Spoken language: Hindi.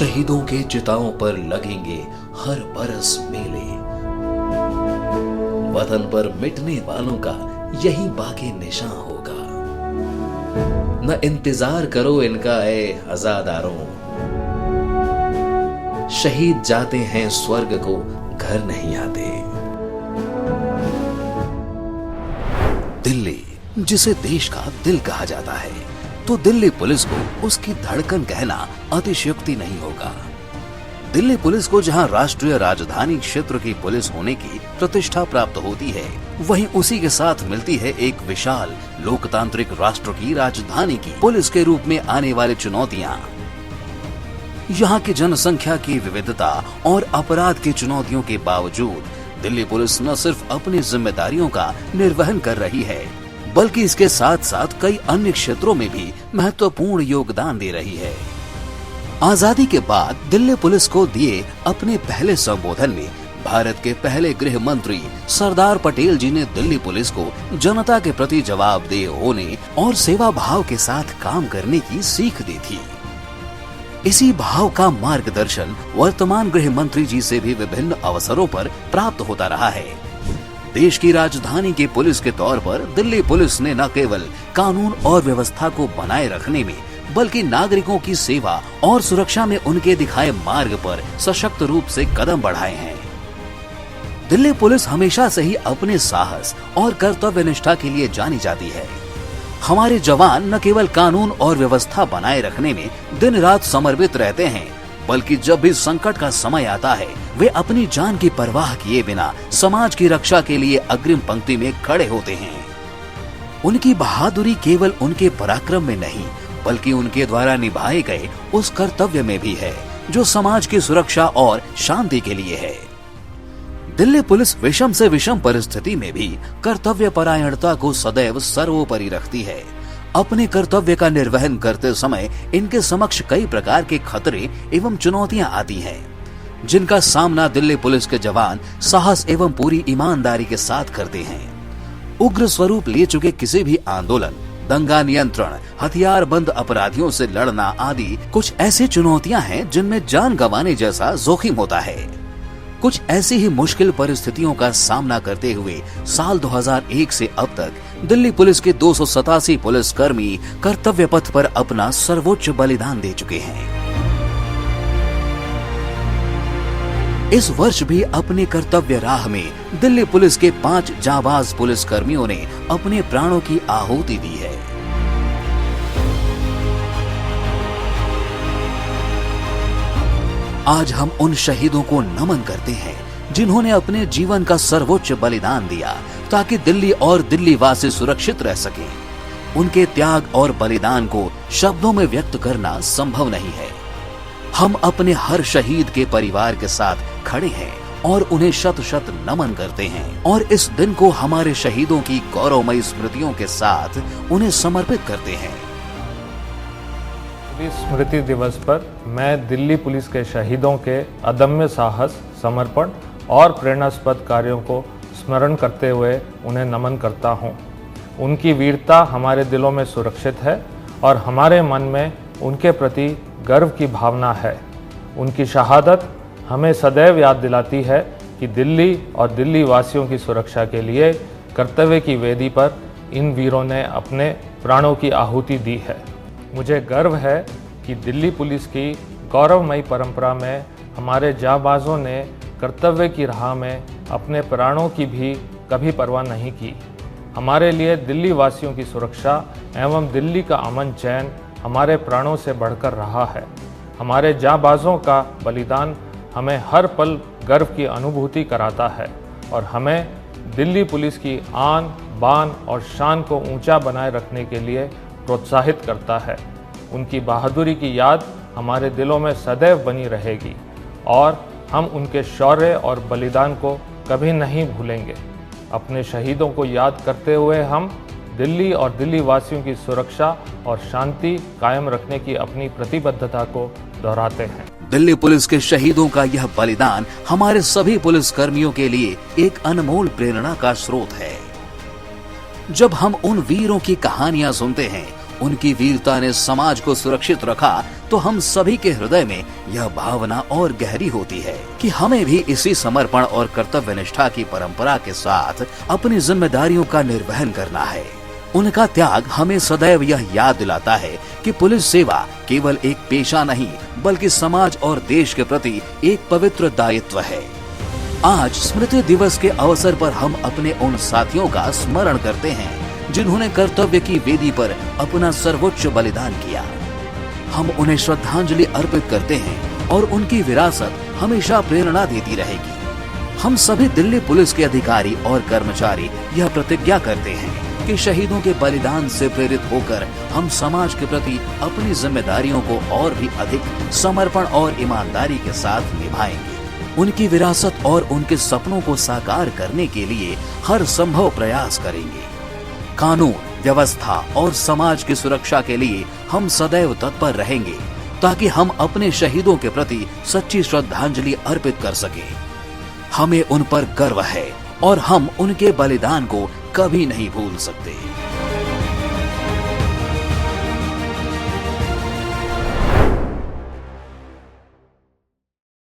शहीदों के चिताओं पर लगेंगे हर बरस मेले। वतन पर मिटने वालों का यही बाकी निशान होगा। न इंतजार करो इनका ए आजादारों, शहीद जाते हैं स्वर्ग को घर नहीं आते। दिल्ली, जिसे देश का दिल कहा जाता है, तो दिल्ली पुलिस को उसकी धड़कन कहना अतिशयोक्ति नहीं होगा। दिल्ली पुलिस को जहां राष्ट्रीय राजधानी क्षेत्र की पुलिस होने की प्रतिष्ठा प्राप्त होती है, वहीं उसी के साथ मिलती है एक विशाल लोकतांत्रिक राष्ट्र की राजधानी की पुलिस के रूप में आने वाली चुनौतियां। यहाँ की जनसंख्या की विविधता और अपराध की चुनौतियों के बावजूद दिल्ली पुलिस न सिर्फ अपनी जिम्मेदारियों का निर्वहन कर रही है, बल्कि इसके साथ साथ कई अन्य क्षेत्रों में भी महत्वपूर्ण योगदान दे रही है। आजादी के बाद दिल्ली पुलिस को दिए अपने पहले संबोधन में भारत के पहले गृह मंत्री सरदार पटेल जी ने दिल्ली पुलिस को जनता के प्रति जवाबदेह होने और सेवा भाव के साथ काम करने की सीख दी थी। इसी भाव का मार्गदर्शन वर्तमान गृह मंत्री जी से भी विभिन्न अवसरों पर प्राप्त होता रहा है। देश की राजधानी के पुलिस के तौर पर दिल्ली पुलिस ने न केवल कानून और व्यवस्था को बनाए रखने में, बल्कि नागरिकों की सेवा और सुरक्षा में उनके दिखाए मार्ग पर सशक्त रूप से कदम बढ़ाए हैं। दिल्ली पुलिस हमेशा से ही अपने साहस और कर्तव्य निष्ठा के लिए जानी जाती है। हमारे जवान न केवल कानून और व्यवस्था बनाए रखने में दिन रात समर्पित रहते हैं, बल्कि जब भी संकट का समय आता है, वे अपनी जान की परवाह किए बिना समाज की रक्षा के लिए अग्रिम पंक्ति में खड़े होते हैं। उनकी बहादुरी केवल उनके पराक्रम में नहीं, बल्कि उनके द्वारा निभाए गए उस कर्तव्य में भी है जो समाज की सुरक्षा और शांति के लिए है। दिल्ली पुलिस विषम से विषम परिस्थिति में भी कर्तव्य परायणता को सदैव सर्वोपरि रखती है। अपने कर्तव्य का निर्वहन करते समय इनके समक्ष कई प्रकार के खतरे एवं चुनौतियां आती हैं, जिनका सामना दिल्ली पुलिस के जवान साहस एवं पूरी ईमानदारी के साथ करते हैं। उग्र स्वरूप ले चुके किसी भी आंदोलन, दंगा नियंत्रण, हथियारबंद अपराधियों से लड़ना आदि कुछ ऐसी चुनौतियां हैं जिनमें जान गंवाने जैसा जोखिम होता है। कुछ ऐसी ही मुश्किल परिस्थितियों का सामना करते हुए साल 2001 से अब तक दिल्ली पुलिस के 287 पुलिस कर्मी कर्तव्य पथ पर अपना सर्वोच्च बलिदान दे चुके हैं। इस वर्ष भी अपने कर्तव्य राह में दिल्ली पुलिस के 5 जांबाज पुलिस कर्मियों ने अपने प्राणों की आहुति दी है। आज हम उन शहीदों को नमन करते हैं जिन्होंने अपने जीवन का सर्वोच्च बलिदान दिया ताकि दिल्ली और दिल्ली वासी सुरक्षित रह सके। उनके त्याग और बलिदान को शब्दों में व्यक्त करना संभव नहीं है। हम अपने हर शहीद के परिवार के साथ खड़े हैं और उन्हें शत शत नमन करते हैं और इस दिन को हमारे शहीदों की गौरवमयी स्मृतियों के साथ उन्हें समर्पित करते हैं। स्मृति दिवस पर मैं दिल्ली पुलिस के शहीदों के अदम्य साहस, समर्पण और प्रेरणास्पद कार्यों को स्मरण करते हुए उन्हें नमन करता हूं। उनकी वीरता हमारे दिलों में सुरक्षित है और हमारे मन में उनके प्रति गर्व की भावना है। उनकी शहादत हमें सदैव याद दिलाती है कि दिल्ली और दिल्ली वासियों की सुरक्षा के लिए कर्तव्य की वेदी पर इन वीरों ने अपने प्राणों की आहुति दी है। मुझे गर्व है कि दिल्ली पुलिस की गौरवमयी परंपरा में हमारे जांबाजों ने कर्तव्य की राह में अपने प्राणों की भी कभी परवाह नहीं की। हमारे लिए दिल्ली वासियों की सुरक्षा एवं दिल्ली का अमन चैन हमारे प्राणों से बढ़कर रहा है। हमारे जांबाजों का बलिदान हमें हर पल गर्व की अनुभूति कराता है और हमें दिल्ली पुलिस की आन, बान और शान को ऊंचा बनाए रखने के लिए प्रोत्साहित करता है। उनकी बहादुरी की याद हमारे दिलों में सदैव बनी रहेगी और हम उनके शौर्य और बलिदान को कभी नहीं भूलेंगे। अपने शहीदों को याद करते हुए हम दिल्ली और दिल्ली वासियों की सुरक्षा और शांति कायम रखने की अपनी प्रतिबद्धता को दोहराते हैं। दिल्ली पुलिस के शहीदों का यह बलिदान हमारे सभी पुलिस कर्मियों के लिए एक अनमोल प्रेरणा का स्रोत है। जब हम उन वीरों की कहानियां सुनते हैं, उनकी वीरता ने समाज को सुरक्षित रखा, तो हम सभी के हृदय में यह भावना और गहरी होती है कि हमें भी इसी समर्पण और कर्तव्य निष्ठा की परंपरा के साथ अपनी जिम्मेदारियों का निर्वहन करना है। उनका त्याग हमें सदैव यह याद दिलाता है कि पुलिस सेवा केवल एक पेशा नहीं, बल्कि समाज और देश के प्रति एक पवित्र दायित्व है। आज स्मृति दिवस के अवसर पर हम अपने उन साथियों का स्मरण करते हैं जिन्होंने कर्तव्य की वेदी पर अपना सर्वोच्च बलिदान किया। हम उन्हें श्रद्धांजलि अर्पित करते हैं और उनकी विरासत हमेशा प्रेरणा देती रहेगी। हम सभी दिल्ली पुलिस के अधिकारी और कर्मचारी यह प्रतिज्ञा करते हैं कि शहीदों के बलिदान से प्रेरित होकर हम समाज के प्रति अपनी जिम्मेदारियों को और भी अधिक समर्पण और ईमानदारी के साथ निभाएंगे। उनकी विरासत और उनके सपनों को साकार करने के लिए हर संभव प्रयास करेंगे। कानून, व्यवस्था और समाज की सुरक्षा के लिए हम सदैव तत्पर रहेंगे, ताकि हम अपने शहीदों के प्रति सच्ची श्रद्धांजलि अर्पित कर सकें। हमें उन पर गर्व है और हम उनके बलिदान को कभी नहीं भूल सकते।